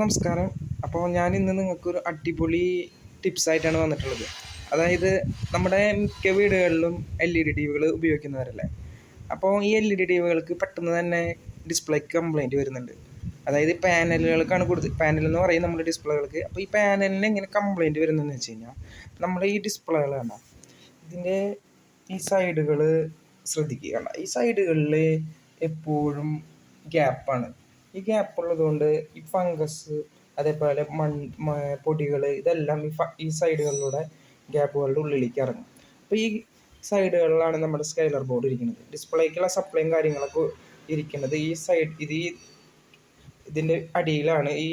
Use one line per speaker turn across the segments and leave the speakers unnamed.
നമസ്കാരം. അപ്പോൾ ഞാൻ ഇന്ന് നിങ്ങൾക്കൊരു അടിപൊളി ടിപ്സായിട്ടാണ് വന്നിട്ടുള്ളത്. അതായത് നമ്മുടെ മിക്ക വീടുകളിലും LED ടി വികൾ ഉപയോഗിക്കുന്നവരല്ലേ. അപ്പോൾ ഈ LED ടി വികൾക്ക് പെട്ടെന്ന് തന്നെ ഡിസ്പ്ലേക്ക് കംപ്ലയിൻറ്റ് വരുന്നുണ്ട്. അതായത് പാനലുകൾക്കാണ് പാനൽ എന്ന് പറയും നമ്മുടെ ഡിസ്പ്ലേകൾക്ക്. അപ്പോൾ ഈ പാനലിന് എങ്ങനെ കംപ്ലയിൻറ്റ് വരുന്നതെന്ന് വെച്ച് കഴിഞ്ഞാൽ, നമ്മുടെ ഈ ഡിസ്പ്ലേകൾ കണ്ട ഇതിൻ്റെ ഈ സൈഡുകൾ ശ്രദ്ധിക്കുക. ഈ സൈഡുകളിൽ എപ്പോഴും ഗ്യാപ്പാണ്. ഈ ഗ്യാപ്പ് ഉള്ളതുകൊണ്ട് ഈ ഫംഗസ്, അതേപോലെ പൊടികൾ, ഇതെല്ലാം ഈ സൈഡുകളിലൂടെ ഗ്യാപ്പുകളുടെ ഉള്ളിലേക്ക് ഇറങ്ങും. അപ്പോൾ ഈ സൈഡുകളിലാണ് നമ്മുടെ സ്കൈലർ ബോർഡ് ഇരിക്കുന്നത്. ഡിസ്പ്ലേക്കുള്ള സപ്ലൈയും കാര്യങ്ങളൊക്കെ ഇരിക്കുന്നത് ഈ സൈഡ്, ഇതിൻ്റെ അടിയിലാണ് ഈ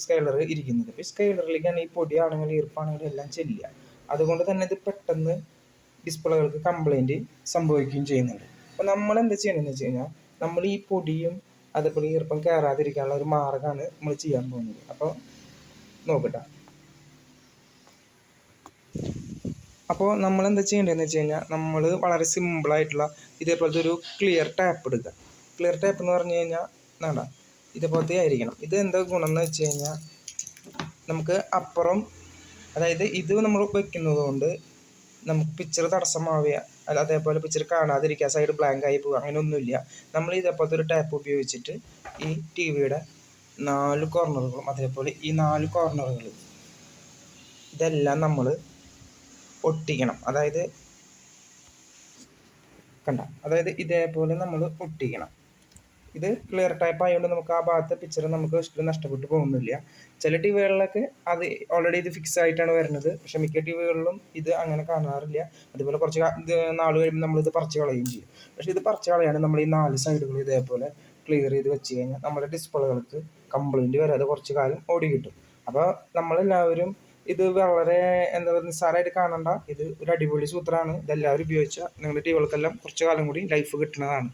സ്കൈലർ ഇരിക്കുന്നത്. ഈ സ്കൈലറിലേക്കാണ് ഈ പൊടിയാണെങ്കിലും ഈർപ്പാണെങ്കിലും എല്ലാം ചെല്ലുക. അതുകൊണ്ട് തന്നെ ഇത് പെട്ടെന്ന് ഡിസ്പ്ലേകൾക്ക് കംപ്ലയിൻറ്റ് സംഭവിക്കുകയും ചെയ്യുന്നുണ്ട്. അപ്പോൾ നമ്മൾ എന്താ ചെയ്യണമെന്ന് വെച്ച് കഴിഞ്ഞാൽ, നമ്മൾ ഈ പൊടിയും അതേപോലെ ഈർപ്പം കയറാതിരിക്കാനുള്ള ഒരു മാർഗ്ഗമാണ് നമ്മൾ ചെയ്യാൻ പോകുന്നത്. അപ്പോൾ നോക്കട്ടെ. അപ്പോൾ നമ്മൾ എന്താ ചെയ്യേണ്ടതെന്ന് വെച്ച് കഴിഞ്ഞാൽ, നമ്മൾ വളരെ സിമ്പിളായിട്ടുള്ള ഇതേപോലത്തെ ഒരു ക്ലിയർ ടാപ്പ് എടുക്കുക. ക്ലിയർ ടാപ്പ് എന്ന് പറഞ്ഞു കഴിഞ്ഞാൽ വേണ്ട, ഇതേപോലത്തെ ആയിരിക്കണം. ഇത് എന്താ ഗുണം എന്ന് വെച്ച് കഴിഞ്ഞാൽ, നമുക്ക് അപ്പുറം, അതായത് ഇത് നമ്മൾ വയ്ക്കുന്നത് കൊണ്ട് നമുക്ക് പിക്ചർ തടസ്സമാവുക, അതേപോലെ പിക്ചർ കാണാതിരിക്കുക, സൈഡ് ബ്ലാങ്ക് ആയി പോവുക, അങ്ങനെ ഒന്നുമില്ല. നമ്മൾ ഇതേപോലത്തെ ഒരു ടാപ്പ് ഉപയോഗിച്ചിട്ട് ഈ ടി വിയുടെ 4 കോർണറുകളും, അതേപോലെ ഈ 4 കോർണറുകൾ ഇതെല്ലാം നമ്മൾ ഒട്ടിക്കണം. അതായത് ഇതേപോലെ നമ്മൾ ഒട്ടിക്കണം. ഇത് ക്ലിയർ ടൈപ്പ് ആയതുകൊണ്ട് നമുക്ക് ആ ഭാഗത്തെ പിക്ചർ നമുക്ക് ഒരിക്കലും നഷ്ടപ്പെട്ടു പോകുന്നില്ല. ചില ടി വികളിലൊക്കെ അത് ഓൾറെഡി ഇത് ഫിക്സ് ആയിട്ടാണ് വരുന്നത്. പക്ഷെ മിക്ക ടി വികളിലും ഇത് അങ്ങനെ കാണാറില്ല. അതുപോലെ കുറച്ച് നാൾ കഴിയുമ്പോൾ നമ്മളിത് പറിച്ച് കളയുകയും ചെയ്യും. പക്ഷേ ഇത് പറിച്ച് കളയാണ് നമ്മൾ ഈ 4 സൈഡുകൾ ഇതേപോലെ ക്ലിയർ ചെയ്ത് വെച്ച് കഴിഞ്ഞാൽ നമ്മുടെ ഡിസ്പ്ലേകൾക്ക് കംപ്ലയിൻറ്റ് വരാതെ കുറച്ച് കാലം ഓടി കിട്ടും. അപ്പോൾ നമ്മളെല്ലാവരും ഇത് വളരെ നിസ്സാരമായിട്ട് കാണണ്ട. ഇത് ഒരു അടിപൊളി സൂത്രമാണ്. ഇതെല്ലാവരും ഉപയോഗിച്ചാൽ നിങ്ങളുടെ ടി വികൾക്കെല്ലാം കുറച്ച് കാലം കൂടി ലൈഫ് കിട്ടുന്നതാണ്.